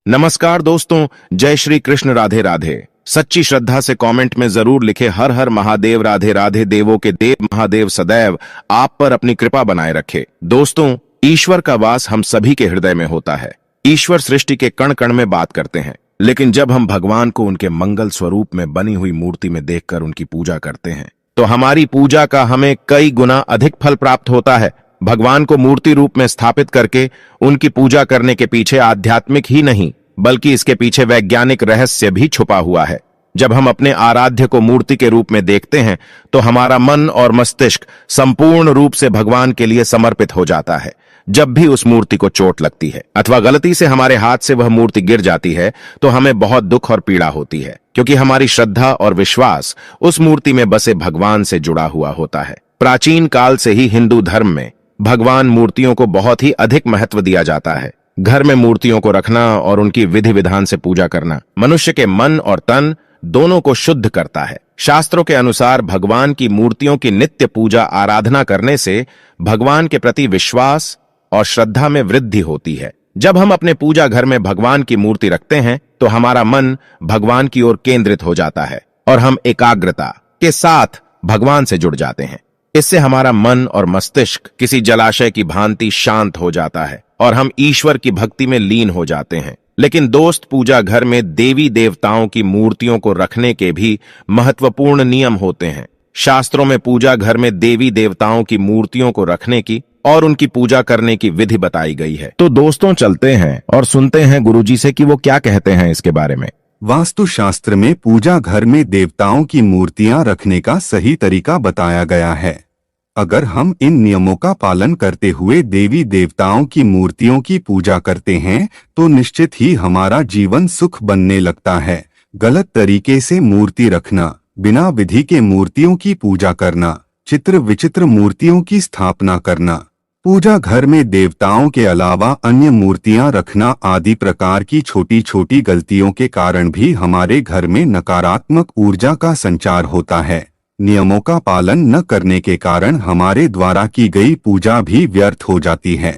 नमस्कार दोस्तों, जय श्री कृष्ण, राधे राधे। सच्ची श्रद्धा से कमेंट में जरूर लिखे हर हर महादेव, राधे राधे। देवों के देव महादेव सदैव आप पर अपनी कृपा बनाए रखे। दोस्तों, ईश्वर का वास हम सभी के हृदय में होता है। ईश्वर सृष्टि के कण कण में बात करते हैं, लेकिन जब हम भगवान को उनके मंगल स्वरूप में बनी हुई मूर्ति में देखकर उनकी पूजा करते हैं तो हमारी पूजा का हमें कई गुना अधिक फल प्राप्त होता है। भगवान को मूर्ति रूप में स्थापित करके उनकी पूजा करने के पीछे आध्यात्मिक ही नहीं बल्कि इसके पीछे वैज्ञानिक रहस्य भी छुपा हुआ है। जब हम अपने आराध्य को मूर्ति के रूप में देखते हैं तो हमारा मन और मस्तिष्क संपूर्ण रूप से भगवान के लिए समर्पित हो जाता है। जब भी उस मूर्ति को चोट लगती है अथवा गलती से हमारे हाथ से वह मूर्ति गिर जाती है तो हमें बहुत दुख और पीड़ा होती है, क्योंकि हमारी श्रद्धा और विश्वास उस मूर्ति में बसे भगवान से जुड़ा हुआ होता है। प्राचीन काल से ही हिंदू धर्म में भगवान मूर्तियों को बहुत ही अधिक महत्व दिया जाता है। घर में मूर्तियों को रखना और उनकी विधि विधान से पूजा करना मनुष्य के मन और तन दोनों को शुद्ध करता है। शास्त्रों के अनुसार भगवान की मूर्तियों की नित्य पूजा आराधना करने से भगवान के प्रति विश्वास और श्रद्धा में वृद्धि होती है। जब हम अपने पूजा घर में भगवान की मूर्ति रखते हैं तो हमारा मन भगवान की ओर केंद्रित हो जाता है और हम एकाग्रता के साथ भगवान से जुड़ जाते हैं। इससे हमारा मन और मस्तिष्क किसी जलाशय की भांति शांत हो जाता है और हम ईश्वर की भक्ति में लीन हो जाते हैं। लेकिन दोस्त, पूजा घर में देवी देवताओं की मूर्तियों को रखने के भी महत्वपूर्ण नियम होते हैं। शास्त्रों में पूजा घर में देवी देवताओं की मूर्तियों को रखने की और उनकी पूजा करने की विधि बताई गई है। तो दोस्तों, चलते हैं और सुनते हैं गुरुजी से कि वो क्या कहते हैं इसके बारे में। वास्तुशास्त्र में पूजा घर में देवताओं की मूर्तियां रखने का सही तरीका बताया गया है। अगर हम इन नियमों का पालन करते हुए देवी देवताओं की मूर्तियों की पूजा करते हैं तो निश्चित ही हमारा जीवन सुख बनने लगता है। गलत तरीके से मूर्ति रखना, बिना विधि के मूर्तियों की पूजा करना, चित्र विचित्र मूर्तियों की स्थापना करना, पूजा घर में देवताओं के अलावा अन्य मूर्तियां रखना आदि प्रकार की छोटी छोटी गलतियों के कारण भी हमारे घर में नकारात्मक ऊर्जा का संचार होता है। नियमों का पालन न करने के कारण हमारे द्वारा की गई पूजा भी व्यर्थ हो जाती है।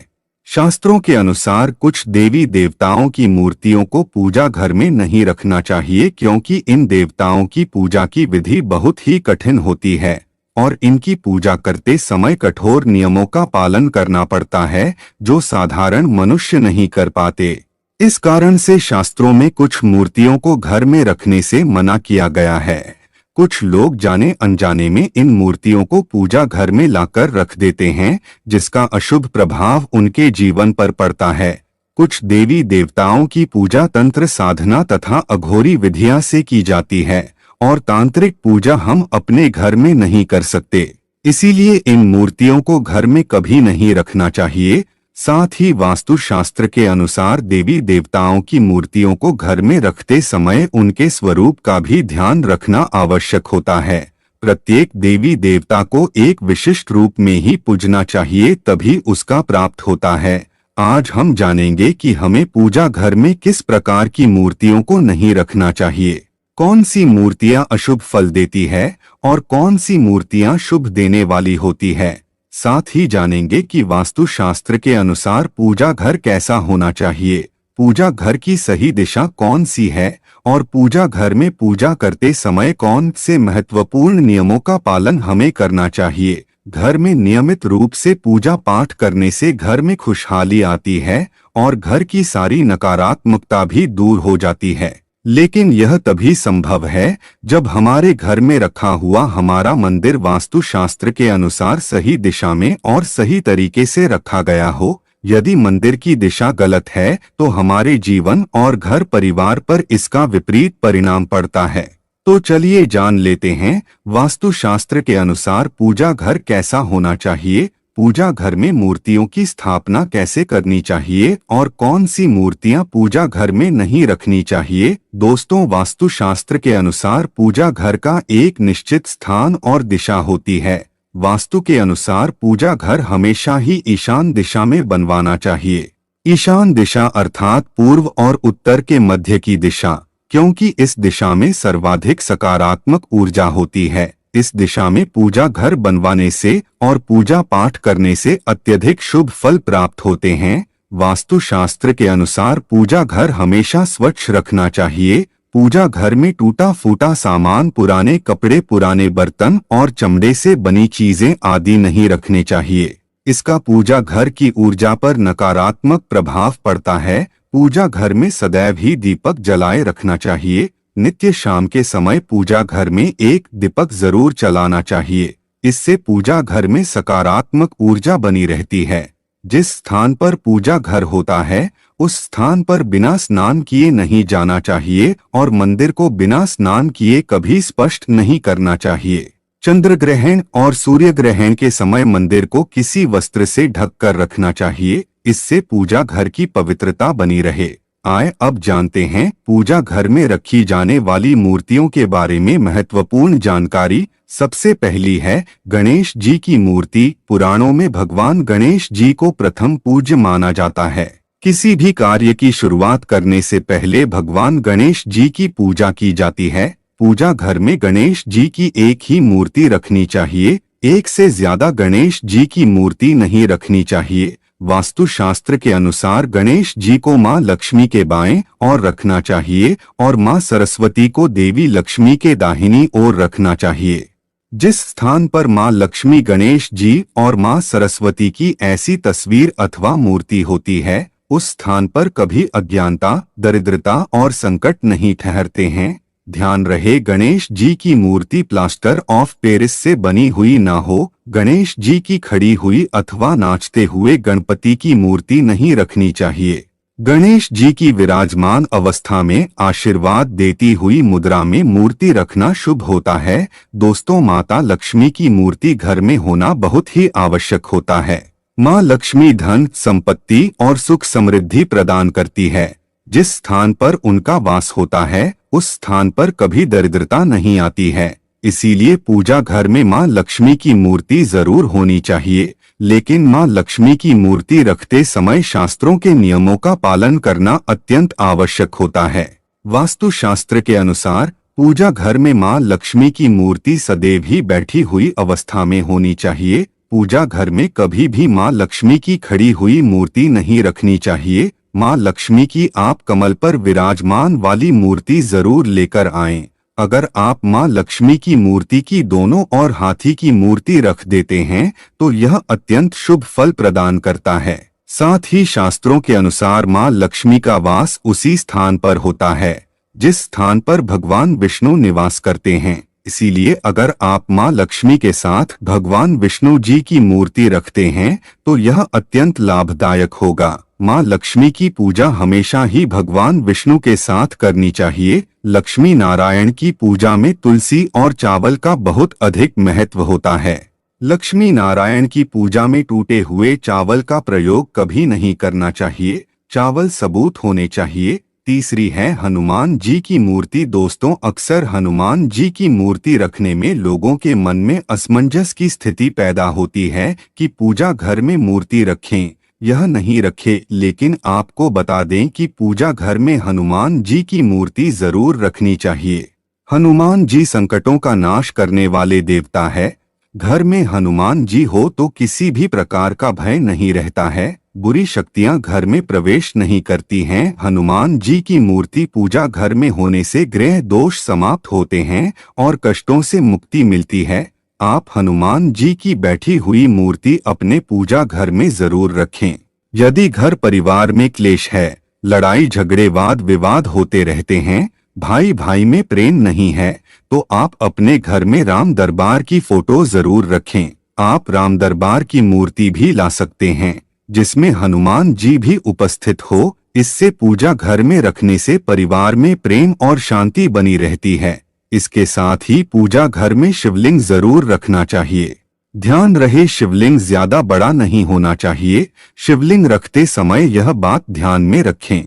शास्त्रों के अनुसार कुछ देवी देवताओं की मूर्तियों को पूजा घर में नहीं रखना चाहिए, क्योंकि इन देवताओं की पूजा की विधि बहुत ही कठिन होती है और इनकी पूजा करते समय कठोर नियमों का पालन करना पड़ता है जो साधारण मनुष्य नहीं कर पाते। इस कारण से शास्त्रों में कुछ मूर्तियों को घर में रखने से मना किया गया है। कुछ लोग जाने अनजाने में इन मूर्तियों को पूजा घर में लाकर रख देते हैं, जिसका अशुभ प्रभाव उनके जीवन पर पड़ता है। कुछ देवी देवताओं की पूजा तंत्र साधना तथा अघोरी विधियां से की जाती है और तांत्रिक पूजा हम अपने घर में नहीं कर सकते। इसीलिए इन मूर्तियों को घर में कभी नहीं रखना चाहिए। साथ ही वास्तुशास्त्र के अनुसार देवी देवताओं की मूर्तियों को घर में रखते समय उनके स्वरूप का भी ध्यान रखना आवश्यक होता है। प्रत्येक देवी देवता को एक विशिष्ट रूप में ही पूजना चाहिए, तभी उसका प्राप्त होता है। आज हम जानेंगे कि हमें पूजा घर में किस प्रकार की मूर्तियों को नहीं रखना चाहिए, कौन सी मूर्तियां अशुभ फल देती है और कौन सी मूर्तियां शुभ देने वाली होती है। साथ ही जानेंगे कि वास्तुशास्त्र के अनुसार पूजा घर कैसा होना चाहिए, पूजा घर की सही दिशा कौन सी है और पूजा घर में पूजा करते समय कौन से महत्वपूर्ण नियमों का पालन हमें करना चाहिए। घर में नियमित रूप से पूजा पाठ करने से घर में खुशहाली आती है और घर की सारी नकारात्मकता भी दूर हो जाती है। लेकिन यह तभी संभव है जब हमारे घर में रखा हुआ हमारा मंदिर वास्तुशास्त्र के अनुसार सही दिशा में और सही तरीके से रखा गया हो। यदि मंदिर की दिशा गलत है तो हमारे जीवन और घर परिवार पर इसका विपरीत परिणाम पड़ता है। तो चलिए जान लेते हैं वास्तुशास्त्र के अनुसार पूजा घर कैसा होना चाहिए, पूजा घर में मूर्तियों की स्थापना कैसे करनी चाहिए और कौन सी मूर्तियां पूजा घर में नहीं रखनी चाहिए। दोस्तों, वास्तुशास्त्र के अनुसार पूजा घर का एक निश्चित स्थान और दिशा होती है। वास्तु के अनुसार पूजा घर हमेशा ही ईशान दिशा में बनवाना चाहिए। ईशान दिशा अर्थात पूर्व और उत्तर के मध्य की दिशा, क्योंकि इस दिशा में सर्वाधिक सकारात्मक ऊर्जा होती है। इस दिशा में पूजा घर बनवाने से और पूजा पाठ करने से अत्यधिक शुभ फल प्राप्त होते हैं। वास्तुशास्त्र के अनुसार पूजा घर हमेशा स्वच्छ रखना चाहिए। पूजा घर में टूटा फूटा सामान, पुराने कपड़े, पुराने बर्तन और चमड़े से बनी चीजें आदि नहीं रखने चाहिए। इसका पूजा घर की ऊर्जा पर नकारात्मक प्रभाव पड़ता है। पूजा घर में सदैव ही दीपक जलाए रखना चाहिए। नित्य शाम के समय पूजा घर में एक दीपक जरूर जलाना चाहिए। इससे पूजा घर में सकारात्मक ऊर्जा बनी रहती है। जिस स्थान पर पूजा घर होता है उस स्थान पर बिना स्नान किए नहीं जाना चाहिए और मंदिर को बिना स्नान किए कभी स्पर्श नहीं करना चाहिए। चंद्र ग्रहण और सूर्य ग्रहण के समय मंदिर को किसी वस्त्र से ढक कर रखना चाहिए। इससे पूजा घर की पवित्रता बनी रहे। आए अब जानते हैं पूजा घर में रखी जाने वाली मूर्तियों के बारे में महत्वपूर्ण जानकारी। सबसे पहली है गणेश जी की मूर्ति। पुराणों में भगवान गणेश जी को प्रथम पूज्य माना जाता है। किसी भी कार्य की शुरुआत करने से पहले भगवान गणेश जी की पूजा की जाती है। पूजा घर में गणेश जी की एक ही मूर्ति रखनी चाहिए। एक से ज्यादा गणेश जी की मूर्ति नहीं रखनी चाहिए। वास्तुशास्त्र के अनुसार गणेश जी को मां लक्ष्मी के बाएं ओर रखना चाहिए और मां सरस्वती को देवी लक्ष्मी के दाहिनी ओर रखना चाहिए। जिस स्थान पर मां लक्ष्मी, गणेश जी और मां सरस्वती की ऐसी तस्वीर अथवा मूर्ति होती है उस स्थान पर कभी अज्ञानता, दरिद्रता और संकट नहीं ठहरते हैं। ध्यान रहे गणेश जी की मूर्ति प्लास्टर ऑफ पेरिस से बनी हुई ना हो। गणेश जी की खड़ी हुई अथवा नाचते हुए गणपति की मूर्ति नहीं रखनी चाहिए। गणेश जी की विराजमान अवस्था में आशीर्वाद देती हुई मुद्रा में मूर्ति रखना शुभ होता है। दोस्तों, माता लक्ष्मी की मूर्ति घर में होना बहुत ही आवश्यक होता है। मां लक्ष्मी धन, संपत्ति और सुख समृद्धि प्रदान करती है। जिस स्थान पर उनका वास होता है उस स्थान पर कभी दरिद्रता नहीं आती है। इसीलिए पूजा घर में मां लक्ष्मी की मूर्ति जरूर होनी चाहिए। लेकिन मां लक्ष्मी की मूर्ति रखते समय शास्त्रों के नियमों का पालन करना अत्यंत आवश्यक होता है। वास्तुशास्त्र के अनुसार पूजा घर में मां लक्ष्मी की मूर्ति सदैव ही बैठी हुई अवस्था में होनी चाहिए। पूजा घर में कभी भी मां लक्ष्मी की खड़ी हुई मूर्ति नहीं रखनी चाहिए। मां लक्ष्मी की आप कमल पर विराजमान वाली मूर्ति जरूर लेकर आएं। अगर आप मां लक्ष्मी की मूर्ति की दोनों ओर हाथी की मूर्ति रख देते हैं तो यह अत्यंत शुभ फल प्रदान करता है। साथ ही शास्त्रों के अनुसार मां लक्ष्मी का वास उसी स्थान पर होता है जिस स्थान पर भगवान विष्णु निवास करते हैं। इसीलिए अगर आप मां लक्ष्मी के साथ भगवान विष्णु जी की मूर्ति रखते हैं तो यह अत्यंत लाभदायक होगा। मां लक्ष्मी की पूजा हमेशा ही भगवान विष्णु के साथ करनी चाहिए। लक्ष्मी नारायण की पूजा में तुलसी और चावल का बहुत अधिक महत्व होता है। लक्ष्मी नारायण की पूजा में टूटे हुए चावल का प्रयोग कभी नहीं करना चाहिए। चावल सबूत होने चाहिए। तीसरी है हनुमान जी की मूर्ति। दोस्तों, अक्सर हनुमान जी की मूर्ति रखने में लोगों के मन में असमंजस की स्थिति पैदा होती है कि पूजा घर में मूर्ति रखें, यह नहीं रखे। लेकिन आपको बता दें कि पूजा घर में हनुमान जी की मूर्ति जरूर रखनी चाहिए। हनुमान जी संकटों का नाश करने वाले देवता है। घर में हनुमान जी हो तो किसी भी प्रकार का भय नहीं रहता है। बुरी शक्तियां घर में प्रवेश नहीं करती हैं। हनुमान जी की मूर्ति पूजा घर में होने से ग्रह दोष समाप्त होते हैं और कष्टों से मुक्ति मिलती है। आप हनुमान जी की बैठी हुई मूर्ति अपने पूजा घर में जरूर रखें। यदि घर परिवार में क्लेश है, लड़ाई झगड़े वाद विवाद होते रहते हैं, भाई भाई में प्रेम नहीं है, तो आप अपने घर में राम दरबार की फोटो जरूर रखें। आप राम दरबार की मूर्ति भी ला सकते हैं जिसमें हनुमान जी भी उपस्थित हो। इससे पूजा घर में रखने से परिवार में प्रेम और शांति बनी रहती है। इसके साथ ही पूजा घर में शिवलिंग जरूर रखना चाहिए। ध्यान रहे शिवलिंग ज्यादा बड़ा नहीं होना चाहिए। शिवलिंग रखते समय यह बात ध्यान में रखें।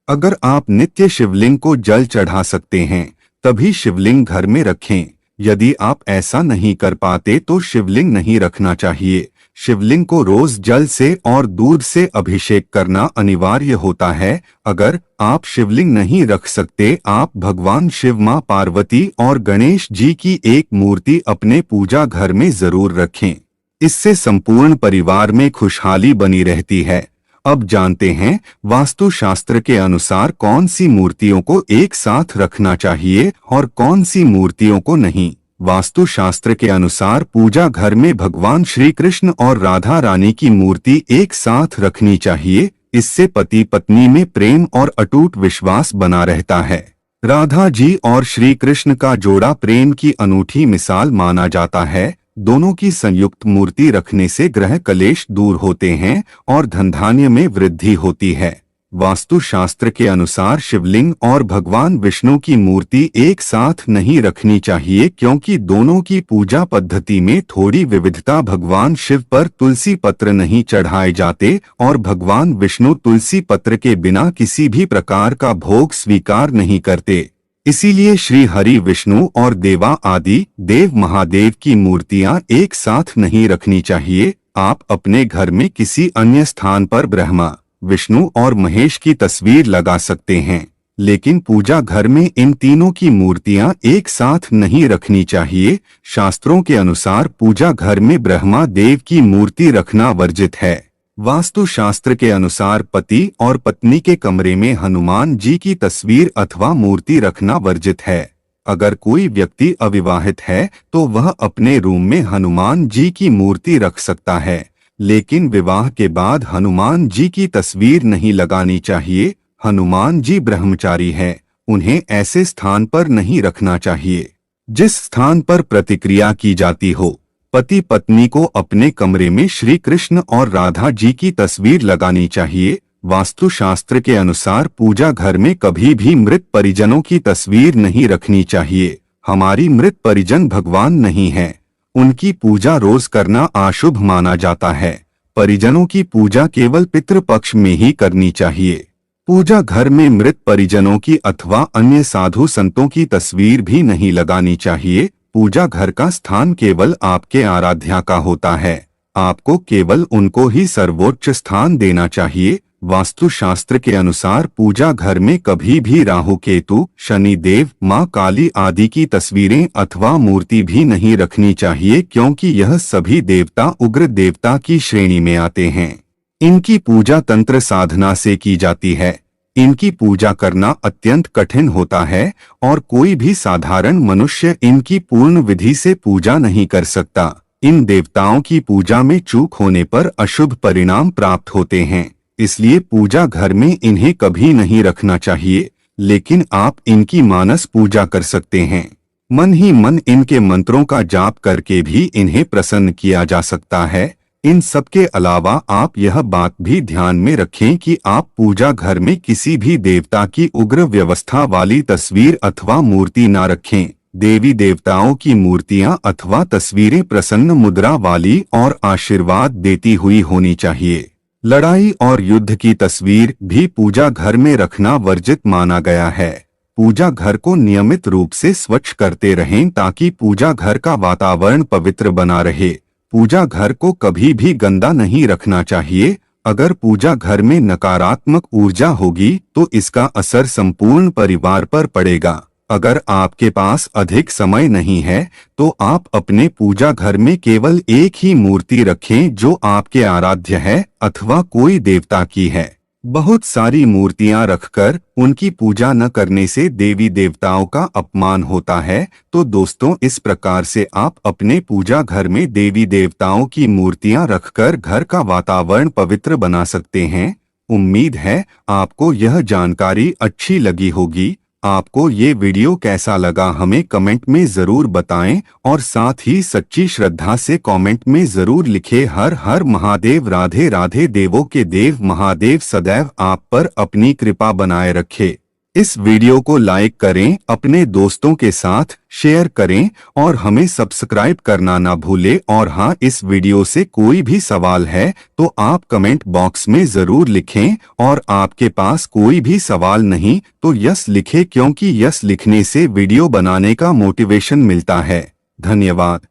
अगर आप नित्य शिवलिंग को जल चढ़ा सकते हैं तभी शिवलिंग घर में रखें। यदि आप ऐसा नहीं कर पाते तो शिवलिंग नहीं रखना चाहिए। शिवलिंग को रोज जल से और दूध से अभिषेक करना अनिवार्य होता है। अगर आप शिवलिंग नहीं रख सकते, आप भगवान शिव, मां पार्वती और गणेश जी की एक मूर्ति अपने पूजा घर में जरूर रखें। इससे संपूर्ण परिवार में खुशहाली बनी रहती है। अब जानते हैं वास्तु शास्त्र के अनुसार कौन सी मूर्तियों को एक साथ रखना चाहिए और कौन सी मूर्तियों को नहीं। वास्तु शास्त्र के अनुसार पूजा घर में भगवान श्री कृष्ण और राधा रानी की मूर्ति एक साथ रखनी चाहिए। इससे पति पत्नी में प्रेम और अटूट विश्वास बना रहता है। राधा जी और श्री कृष्ण का जोड़ा प्रेम की अनूठी मिसाल माना जाता है। दोनों की संयुक्त मूर्ति रखने से ग्रह कलेश दूर होते हैं और धन धान्य में वृद्धि होती है। वास्तु शास्त्र के अनुसार शिवलिंग और भगवान विष्णु की मूर्ति एक साथ नहीं रखनी चाहिए, क्योंकि दोनों की पूजा पद्धति में थोड़ी विविधता। भगवान शिव पर तुलसी पत्र नहीं चढ़ाए जाते और भगवान विष्णु तुलसी पत्र के बिना किसी भी प्रकार का भोग स्वीकार नहीं करते। इसीलिए श्री हरि विष्णु और देवा आदि देव महादेव की मूर्तियां एक साथ नहीं रखनी चाहिए। आप अपने घर में किसी अन्य स्थान पर ब्रह्मा, विष्णु और महेश की तस्वीर लगा सकते हैं, लेकिन पूजा घर में इन तीनों की मूर्तियां एक साथ नहीं रखनी चाहिए। शास्त्रों के अनुसार पूजा घर में ब्रह्मा देव की मूर्ति रखना वर्जित है। वास्तु शास्त्र के अनुसार पति और पत्नी के कमरे में हनुमान जी की तस्वीर अथवा मूर्ति रखना वर्जित है। अगर कोई व्यक्ति अविवाहित है तो वह अपने रूम में हनुमान जी की मूर्ति रख सकता है, लेकिन विवाह के बाद हनुमान जी की तस्वीर नहीं लगानी चाहिए। हनुमान जी ब्रह्मचारी हैं, उन्हें ऐसे स्थान पर नहीं रखना चाहिए जिस स्थान पर प्रतिक्रिया की जाती हो। पति पत्नी को अपने कमरे में श्री कृष्ण और राधा जी की तस्वीर लगानी चाहिए। वास्तु शास्त्र के अनुसार पूजा घर में कभी भी मृत परिजनों की तस्वीर नहीं रखनी चाहिए। हमारी मृत परिजन भगवान नहीं है, उनकी पूजा रोज करना अशुभ माना जाता है। परिजनों की पूजा केवल पितृपक्ष में ही करनी चाहिए। पूजा घर में मृत परिजनों की अथवा अन्य साधु संतों की तस्वीर भी नहीं लगानी चाहिए। पूजा घर का स्थान केवल आपके आराध्या का होता है, आपको केवल उनको ही सर्वोच्च स्थान देना चाहिए। वास्तु शास्त्र के अनुसार पूजा घर में कभी भी राहु केतु, शनि देव, मां काली आदि की तस्वीरें अथवा मूर्ति भी नहीं रखनी चाहिए, क्योंकि यह सभी देवता उग्र देवता की श्रेणी में आते हैं। इनकी पूजा तंत्र साधना से की जाती है। इनकी पूजा करना अत्यंत कठिन होता है और कोई भी साधारण मनुष्य इनकी पूर्ण विधि से पूजा नहीं कर सकता। इन देवताओं की पूजा में चूक होने पर अशुभ परिणाम प्राप्त होते हैं, इसलिए पूजा घर में इन्हें कभी नहीं रखना चाहिए। लेकिन आप इनकी मानस पूजा कर सकते हैं। मन ही मन इनके मंत्रों का जाप करके भी इन्हें प्रसन्न किया जा सकता है। इन सब के अलावा आप यह बात भी ध्यान में रखें कि आप पूजा घर में किसी भी देवता की उग्र व्यवस्था वाली तस्वीर अथवा मूर्ति न रखें। देवी देवताओं की मूर्तियां अथवा तस्वीरें प्रसन्न मुद्रा वाली और आशीर्वाद देती हुई होनी चाहिए। लड़ाई और युद्ध की तस्वीर भी पूजा घर में रखना वर्जित माना गया है। पूजा घर को नियमित रूप से स्वच्छ करते रहें ताकि पूजा घर का वातावरण पवित्र बना रहे। पूजा घर को कभी भी गंदा नहीं रखना चाहिए। अगर पूजा घर में नकारात्मक ऊर्जा होगी तो इसका असर संपूर्ण परिवार पर पड़ेगा। अगर आपके पास अधिक समय नहीं है तो आप अपने पूजा घर में केवल एक ही मूर्ति रखें जो आपके आराध्य है अथवा कोई देवता की है। बहुत सारी मूर्तियां रखकर उनकी पूजा न करने से देवी देवताओं का अपमान होता है। तो दोस्तों, इस प्रकार से आप अपने पूजा घर में देवी देवताओं की मूर्तियां रखकर घर का वातावरण पवित्र बना सकते हैं। उम्मीद है आपको यह जानकारी अच्छी लगी होगी। आपको ये वीडियो कैसा लगा हमें कमेंट में जरूर बताएं और साथ ही सच्ची श्रद्धा से कमेंट में जरूर लिखें। हर हर महादेव। राधे राधे। देवों के देव महादेव सदैव आप पर अपनी कृपा बनाए रखे। इस वीडियो को लाइक करें, अपने दोस्तों के साथ शेयर करें और हमें सब्सक्राइब करना ना भूलें। और हाँ, इस वीडियो से कोई भी सवाल है तो आप कमेंट बॉक्स में जरूर लिखें और आपके पास कोई भी सवाल नहीं तो यस लिखें, क्योंकि यस लिखने से वीडियो बनाने का मोटिवेशन मिलता है। धन्यवाद।